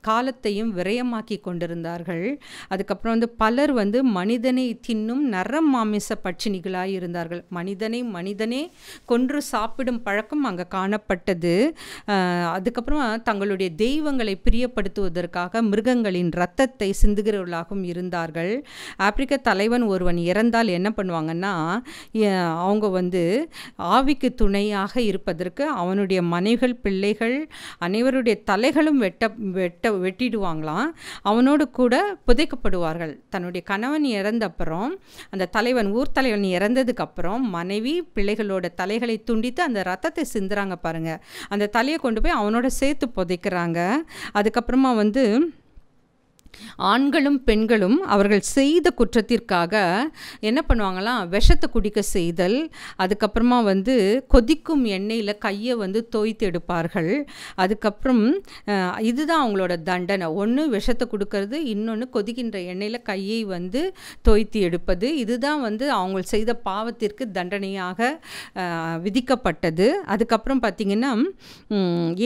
காலத்தையும் விரயமாக்கி கொண்டிருந்தார்கள். அதுக்கப்புறம் வந்து பலர் வந்து மனிதனை தின்னும் நரம் மாமிச பட்சினிகளாக இருந்தார்கள். மனிதனே கொன்று சாப்பிடும் பழக்கம் அங்கே காணப்பட்டது. அதுக்கப்புறம் தங்களுடைய தெய்வங்களை பிரியப்படுத்துவதற்காக மிருகங்களின் இரத்தத்தை சிந்துகிறவர்களாகவும் இருந்தார்கள். ஆப்பிரிக்க தலைவன் ஒருவன் இறந்தால் என்ன பண்ணுவாங்கன்னா, அவங்க வந்து ஆவிக்கு துணையாக இருப்பதற்கு அவனுடைய மனைவிகள், பிள்ளைகள் அனைவருடைய தலைகளும் வெட்டிடுவாங்களாம். அவனோடு கூட புதைக்கப்படுவார்கள். தன்னுடைய கணவன் இறந்தப்புறம், அந்த தலைவன், ஊர் தலைவன் இறந்ததுக்கு அப்புறம் மனைவி பிள்ளைகளோட தலைகளை துண்டித்து அந்த ரத்தத்தை சிந்துறாங்க பாருங்க. அந்த தலையை கொண்டு போய் அவனோட சேர்த்து புதைக்கிறாங்க. அதுக்கப்புறமா வந்து ஆண்களும் பெண்களும் அவர்கள் செய்த குற்றத்திற்காக என்ன பண்ணுவாங்களாம், விஷத்தை குடிக்க செய்தல், அதுக்கப்புறமா வந்து கொதிக்கும் எண்ணெயில் கையை வந்து தோய்த்து எடுப்பார்கள். அதுக்கப்புறம் இதுதான் அவங்களோட தண்டனை. ஒன்று விஷத்தை கொடுக்கறது, இன்னொன்று கொதிக்கின்ற எண்ணெயில் கையை வந்து தோய்த்து எடுப்பது. இதுதான் வந்து அவங்க செய்த பாவத்திற்கு தண்டனையாக விதிக்கப்பட்டது. அதுக்கப்புறம் பார்த்திங்கன்னா,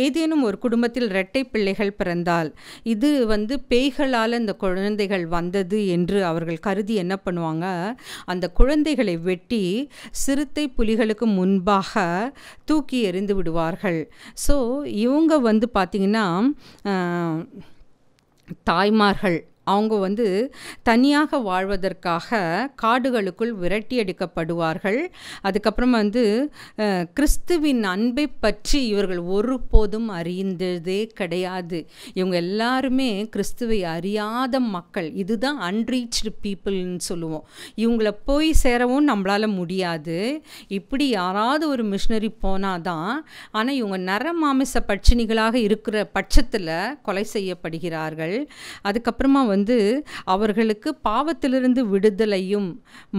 ஏதேனும் ஒரு குடும்பத்தில் இரட்டை பிள்ளைகள் பிறந்தால், இது வந்து பேய்களால் இந்த குழந்தைகள் வந்தது என்று அவர்கள் கருதி என்ன பண்ணுவாங்க, அந்த குழந்தைகளை வெட்டி சிறுத்தை புலிகளுக்கு முன்பாக தூக்கி எறிந்து விடுவார்கள். ஸோ இவங்க வந்து பார்த்திங்கன்னா தாய்மார்கள் அவங்க வந்து தனியாக வாழ்வதற்காக காடுகளுக்குள் விரட்டி எடுக்கப்படுவார்கள். அதுக்கப்புறம் வந்து கிறிஸ்துவின் அன்பை பற்றி இவர்கள் ஒருபோதும் அறிந்ததே கிடையாது. இவங்க எல்லாருமே கிறிஸ்துவை அறியாத மக்கள். இதுதான் அன்ரீச்டு பீப்புள்னு சொல்லுவோம். இவங்கள போய் சேரவும் நம்மளால் முடியாது. இப்படி யாராவது ஒரு மிஷினரி போனாதான். ஆனால் இவங்க நரமாமிச பட்சினிகளாக இருக்கிற பட்சத்தில் கொலை செய்யப்படுகிறார்கள். அதுக்கப்புறமா வந்து அவர்களுக்கு பாவத்திலிருந்து விடுதலையும்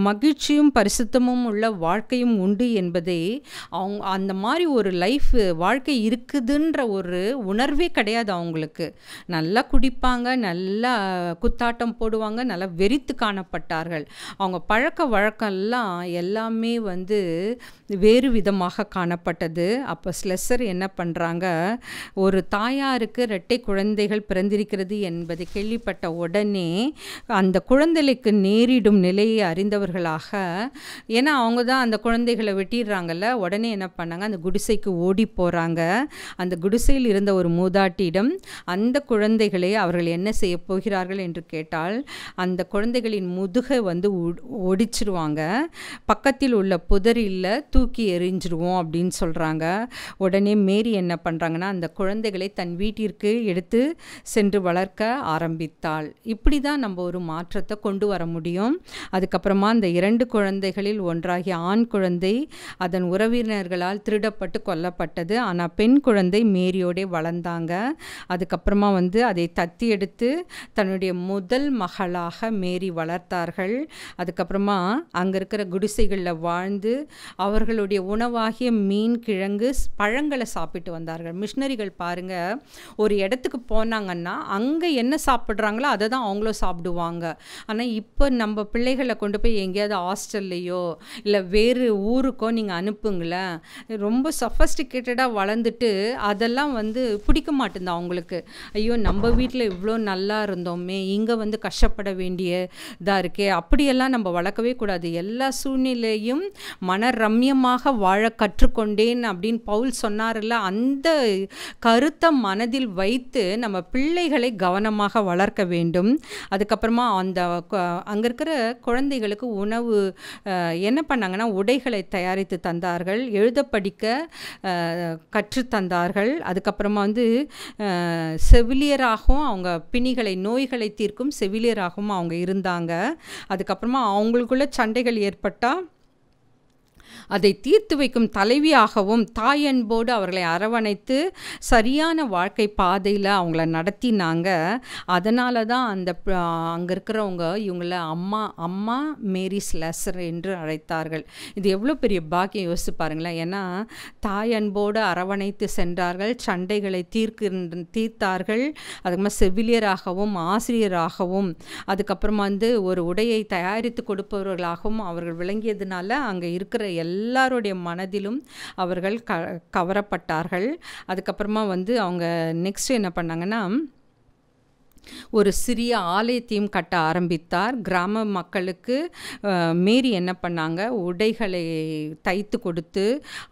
மகிழ்ச்சியும் பரிசுத்தமும் உள்ள வாழ்க்கையும் உண்டு என்பதை அவங்க அந்த மாதிரி ஒரு வாழ்க்கை இருக்குதுன்ற ஒரு உணர்வே கிடையாது அவங்களுக்கு. நல்லா குடிப்பாங்க, நல்லா குத்தாட்டம் போடுவாங்க, நல்லா வெறித்து காணப்பட்டார்கள். அவங்க பழக்க வழக்கம்லாம் எல்லாமே வந்து வேறு விதமாக காணப்பட்டது. அப்போ ஸ்லெஸ்ஸர் என்ன பண்ணுறாங்க, ஒரு தாயாருக்கு இரட்டை குழந்தைகள் பிறந்திருக்கிறது என்பதை கேள்விப்பட்ட உடனே அந்த குழந்தைக்கு நேரிடும் நிலையை அறிந்தவர்களாக, ஏன்னா அவங்க தான் அந்த குழந்தைகளை வெட்டிடுறாங்கல்ல, உடனே என்ன பண்ணாங்க, அந்த குடிசைக்கு ஓடி போகிறாங்க. அந்த குடிசையில் இருந்த ஒரு மூதாட்டியிடம் அந்த குழந்தைகளை அவர்கள் என்ன செய்ய போகிறார்கள் என்று கேட்டால், அந்த குழந்தைகளின் முதுகை வந்து ஒடிச்சிருவாங்க, பக்கத்தில் உள்ள புதரில் தூக்கி எறிஞ்சிருவோம் அப்படின்னு சொல்கிறாங்க. உடனே மேரி என்ன பண்ணுறாங்கன்னா, அந்த குழந்தைகளை தன் வீட்டிற்கு எடுத்து சென்று வளர்க்க ஆரம்பித்தாள். இப்படி தான் நம்ம ஒரு மாற்றத்தை கொண்டு வர முடியும். அதுக்கப்புறமா அந்த 2 குழந்தைகளில் ஒன்றாகிய ஆண் குழந்தை அதன் உறவினர்களால் திருடப்பட்டு கொல்லப்பட்டது. ஆனால் பெண் குழந்தை மேரியோடே வளர்ந்தாங்க. அதுக்கப்புறமா வந்து அதை தத்தி எடுத்து தன்னுடைய முதல் மகளாக மேரி வளர்த்தார்கள். அதுக்கப்புறமா அங்கே இருக்கிற குடிசைகளில் வாழ்ந்து அவர்களுடைய உணவாகிய மீன், கிழங்கு, பழங்களை சாப்பிட்டு வந்தார்கள். மிஷினரிகள் பாருங்கள், ஒரு இடத்துக்கு போனாங்கன்னா அங்கே என்ன சாப்பிட்றாங்களோ அதை தான் அவங்களும் சாப்பிடுவாங்க. ஆனால் இப்போ நம்ம பிள்ளைகளை கொண்டு போய் எங்கேயாவது ஹாஸ்டல்லையோ இல்லை வேறு ஊருக்கோ நீங்கள் அனுப்புங்களேன், ரொம்ப சஃபஸ்டிகேட்டடாக வளர்ந்துட்டு அதெல்லாம் வந்து பிடிக்க மாட்டேங்குது அவங்களுக்கு. ஐயோ, நம்ம வீட்டில் இவ்வளோ நல்லா இருந்தோமே, இங்கே வந்து கஷ்டப்பட வேண்டியதாக இருக்கே, அப்படியெல்லாம் நம்ம வளர்க்கவே கூடாது. எல்லா சூழ்நிலையும் மனரம்யமாக வாழ கற்றுக்கொண்டேன் அப்படின்னு பவுல் சொன்னார்ல, அந்த கருத்தை மனதில் வைத்து நம்ம பிள்ளைகளை கவனமாக வளர்க்க வேண்டும். அதுக்கப்புறமா அங்கே இருக்கிற குழந்தைகளுக்கு உணவு என்ன பண்ணாங்கன்னா, உடைகளை தயாரித்து தந்தார்கள், எழுத படிக்க கற்றுத்தந்தார்கள். அதுக்கப்புறமா வந்து செவிலியராகவும் அவங்க பிணிகளை, நோய்களை தீர்க்கும் செவிலியராகவும் அவங்க இருந்தாங்க. அதுக்கப்புறமா அவங்களுக்குள்ள சண்டைகள் ஏற்பட்டால் அதை தீர்த்து வைக்கும் தலைவியாகவும் தாயன்போடு அவர்களை அரவணைத்து சரியான வாழ்க்கை பாதையில் அவங்கள நடத்தினாங்க. அதனால தான் அங்கே இருக்கிறவங்க இவங்கள அம்மா மேரி ஸ்லெசர் என்று அழைத்தார்கள். இது எவ்வளோ பெரிய பாக்கியம் யோசிச்சு பாருங்களேன். ஏன்னா தாயன்போடு அரவணைத்து சென்றார்கள், சண்டைகளை தீர்த்தார்கள். அதுக்கப்புறமா செவிலியராகவும் ஆசிரியராகவும் அதுக்கப்புறமா வந்து ஒரு உடையை தயாரித்து கொடுப்பவர்களாகவும் அவர்கள் விளங்கியதுனால அங்கே இருக்கிற எல்லாருடைய மனதிலும் அவர்கள் கவரப்பட்டார்கள். அதுக்கப்புறமா வந்து அவங்க நெக்ஸ்ட் என்ன பண்ணாங்கன்னா, ஒரு சிறிய ஆலயத்தையும் கட்ட ஆரம்பித்தார். கிராம மக்களுக்கு மேரி என்ன பண்ணாங்க, உடைகளை தைத்து கொடுத்து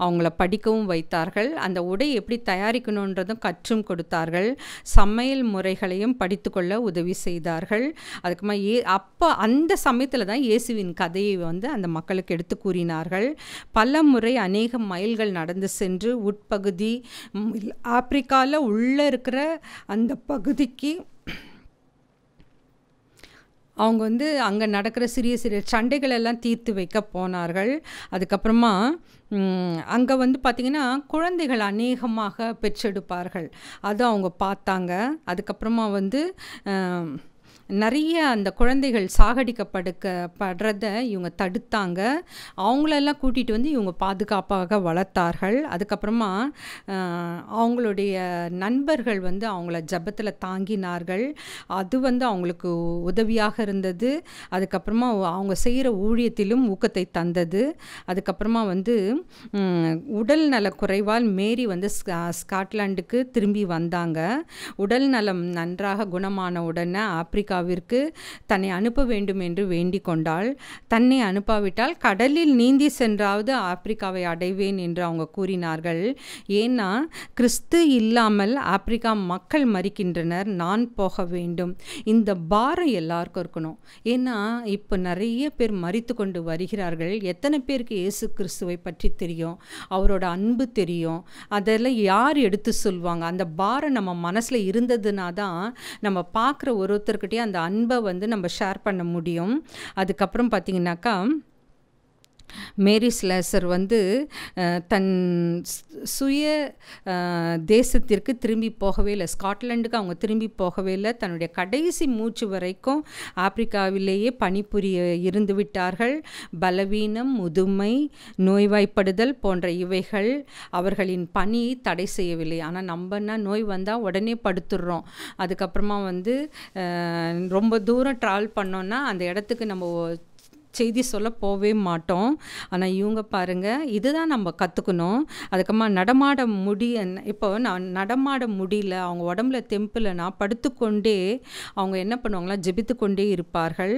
அவங்கள படிக்கவும் வைத்தார்கள். அந்த உடை எப்படி தயாரிக்கணுன்றதும் கற்றும் கொடுத்தார்கள். சமையல் முறைகளையும் படித்துக்கொள்ள உதவி செய்தார்கள். அதுக்குமா அப்போ அந்த சமயத்தில் தான் இயேசுவின் கதையை வந்து அந்த மக்களுக்கு எடுத்து கூறினார்கள். பல முறை அநேக மைல்கள் நடந்து சென்று உட்பகுதி ஆப்பிரிக்காவில் உள்ளே இருக்கிற அந்த பகுதிக்கு அவங்க வந்து அங்கே நடக்கிற சிறிய சிறிய சண்டைகள் எல்லாம் தீர்த்து வைக்க போனார்கள். அதுக்கப்புறமா அங்கே வந்து பார்த்திங்கன்னா குழந்தைகள் அநேகமாக பெற்றெடுப்பார்கள், அது அவங்க பார்த்தாங்க. அதுக்கப்புறமா வந்து நிறைய அந்த குழந்தைகள் சாகடிக்கப்படுறத இவங்க தடுத்தாங்க. அவங்களெல்லாம் கூட்டிகிட்டு வந்து இவங்க பாதுகாப்பாக வளர்த்தார்கள். அதுக்கப்புறமா அவங்களுடைய நண்பர்கள் வந்து அவங்கள ஜபத்தில் தாங்கினார்கள். அது வந்து அவங்களுக்கு உதவியாக இருந்தது. அதுக்கப்புறமா அவங்க செய்கிற ஊழியத்திலும் ஊக்கத்தை தந்தது. அதுக்கப்புறமா வந்து உடல் நல குறைவால் மேரி வந்து ஸ்காட்லாண்டுக்கு திரும்பி வந்தாங்க. உடல் நலம் நன்றாக குணமான உடனே ஆப்பிரிக்காவிற்கு தன்னை அனுப்ப வேண்டும் என்று வேண்டிக் கொண்டாள். தன்னை அனுப்பாவிட்டால் கடலில் நீந்தி சென்றாவது ஆப்பிரிக்காவை அடைவேன் என்று அவங்க கூறினார்கள். ஏன்னா கிறிஸ்து இல்லாமல் ஆப்பிரிக்கா மக்கள் மரிக்கின்றனர், நான் போக வேண்டும். இந்த பாரம் எல்லாருக்கும் இருக்கணும். ஏன்னா இப்போ நிறைய பேர் மரித்து கொண்டு வருகிறார்கள். எத்தனை பேருக்கு இயேசு கிறிஸ்துவை பற்றி தெரியும், அவரோட அன்பு தெரியும், அதெல்லாம் யார் எடுத்து சொல்லுவாங்க? அந்த பாரம் நம்ம மனசில் இருந்ததுனா தான் நம்ம பார்க்குற ஒருத்தர்கிட்டயே அந்த அன்பை வந்து நம்ம ஷேர் பண்ண முடியும். அதுக்கப்புறம் பார்த்திங்கனாக்கா மேரி ஸ்லேசர் வந்து தன் சுய தேசத்திற்கு திரும்பி போகவே இல்லை, ஸ்காட்லாண்டுக்கு அவங்க திரும்பி போகவே இல்லை. தன்னுடைய கடைசி மூச்சு வரைக்கும் ஆப்பிரிக்காவிலேயே பணிபுரிய இருந்து விட்டார்கள். பலவீனம், முதுமை, நோய்வாய்ப்படுதல் போன்ற இவைகள் அவர்களின் பணி தடை செய்யவில்லை. ஆனால் நம்மனா நோய் வந்தால் உடனே படுத்துடுறோம். அதுக்கப்புறமா வந்து ரொம்ப தூரம் ட்ராவல் பண்ணோன்னா அந்த இடத்துக்கு நம்ம செய்தி சொல்ல போவே மாட்டோம். ஆனால் இவங்க பாருங்கள், இதுதான் நம்ம கற்றுக்கணும். அதுக்கப்புறமா நடமாட இப்போ நான் நடமாட முடியல, அவங்க உடம்புல தெம்பில்லைனா படுத்துக்கொண்டே அவங்க என்ன பண்ணுவாங்களா, ஜெபித்து கொண்டே இருப்பார்கள்.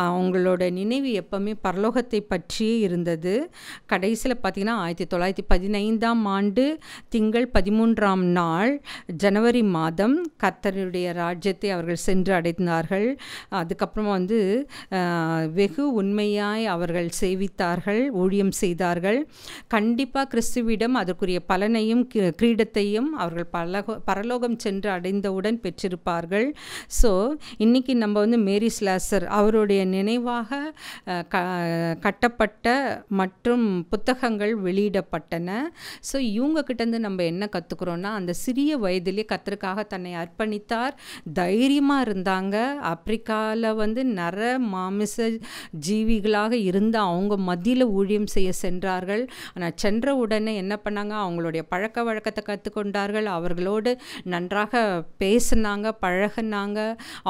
அவங்களோட நினைவு எப்பவுமே பரலோகத்தை பற்றியே இருந்தது. கடைசியில் பார்த்திங்கன்னா 1915ஆம் ஆண்டு திங்கள் 13ஆம் நாள் ஜனவரி மாதம் கர்த்தருடைய ராஜ்யத்தை அவர்கள் சென்று அடைந்தார்கள். அதுக்கப்புறமா வெகு உண்மையாய் அவர்கள் சேவித்தார்கள், ஊழியம் செய்தார்கள். கண்டிப்பாக கிறிஸ்துவிடம் அதற்குரிய பலனையும் கிரீடத்தையும் அவர்கள் பரலோகம் சென்று அடைந்தவுடன் பெற்றிருப்பார்கள். ஸோ இன்றைக்கி நம்ம மேரி ஸ்லாசர் அவருடைய நினைவாக கட்டப்பட்ட மற்றும் புத்தகங்கள் வெளியிடப்பட்டன. ஸோ இவங்கக்கிட்டேருந்து நம்ம என்ன கற்றுக்குறோன்னா, அந்த சிறிய வயதிலே கர்த்தருக்காக தன்னை அர்ப்பணித்தார், தைரியமாக இருந்தாங்க. ஆப்பிரிக்காவில் நர மாமிச ஜீவிகளாக இருந்த அவங்க மத்தியில் ஊழியம் செய்ய சென்றார்கள். ஆனால் சென்ற உடனே என்ன பண்ணாங்க, அவங்களுடைய பழக்க வழக்கத்தை கற்றுக்கொண்டார்கள், அவர்களோடு நன்றாக பேசினாங்க, பழகினாங்க,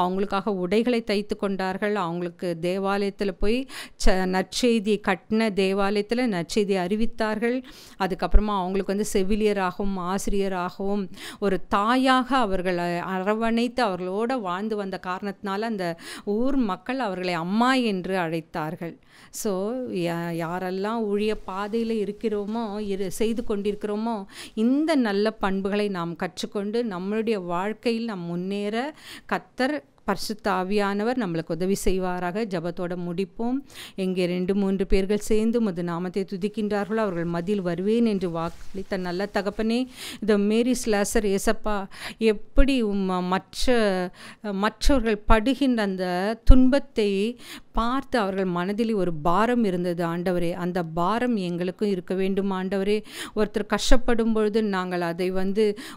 அவங்களுக்காக உடைகளை தைத்து கொண்டார்கள், அவங்களுக்கு தேவாலயத்தில் போய் நற்செய்தி கட்டின தேவாலயத்தில் நற்செய்தி அறிவித்தார்கள். அதுக்கப்புறமா அவங்களுக்கு செவிலியராகவும் ஆசிரியராகவும் ஒரு தாயாக அவர்களை அரவணைத்து அவர்களோடு வாழ்ந்து வந்த காரணத்தினால அந்த ஊர் மக்கள் அவர்களை அம்மா என்று அழைத்தார்கள். ஸோ யாரெல்லாம் ஊழிய பாதையில் இருக்கிறோமோ செய்து கொண்டிருக்கிறோமோ இந்த நல்ல பண்புகளை நாம் கற்றுக்கொண்டு நம்மளுடைய வாழ்க்கையில் நாம் முன்னேற கர்த்தர் பரிசுத்த ஆவியானவர் நம்மளுக்கு உதவி செய்வாராக. ஜபத்தோடு முடிப்போம். எங்கே 2-3 பேர்கள் சேர்ந்து உமது நாமத்தை துதிக்கின்றார்களோ அவர்கள் மத்தியில் வருவேன் என்று வாக்களித்த நல்ல தகப்பனே, இந்த மேரி ஸ்லாசர் ஏசப்பா எப்படி மற்றவர்கள் படுகின்ற அந்த துன்பத்தை பார்த்து அவர்கள் மனதில் ஒரு பாரம் இருந்தது ஆண்டவரே. அந்த பாரம் எங்களுக்கும் இருக்க வேண்டும் ஆண்டவரே. ஒருத்தர் கஷ்டப்படும் பொழுது நாங்கள் அதை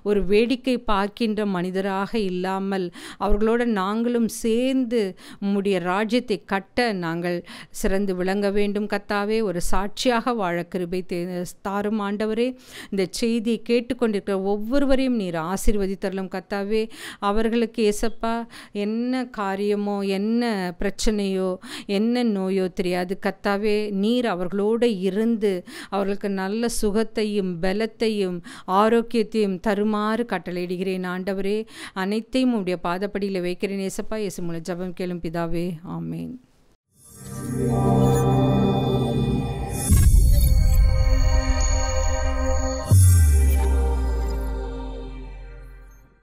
ஒரு வேடிக்கை பார்க்கின்ற மனிதராக இல்லாமல் அவர்களோடு நாங்களும் சேர்ந்து உம்முடைய ராஜ்யத்தை கட்ட நாங்கள் சிறந்து விளங்க வேண்டும் கர்த்தாவே. ஒரு சாட்சியாக வாழ கிருபை தாரும் ஆண்டவரே. இந்த செய்தியை கேட்டுக்கொண்டிருக்கிற ஒவ்வொருவரையும் நீர் ஆசீர்வதித்தரலும் கர்த்தாவே. அவர்களுக்கு ஏசப்பா என்ன காரியமோ என்ன பிரச்சனையோ என்ன நோயோ தெரியாது கர்த்தாவே, நீர் அவர்களோடு இருந்து அவர்களுக்கு நல்ல சுகத்தையும் பலத்தையும் ஆரோக்கியத்தையும் தருமாறு கட்டளையிடுகிறேன் ஆண்டவரே. அனைத்தையும் உடைய பாதப்படியில் வைக்கிறேன் ஏசப்பா. இயேசு மூலம் ஜெபம் கேளும் பிதாவே, ஆமேன்.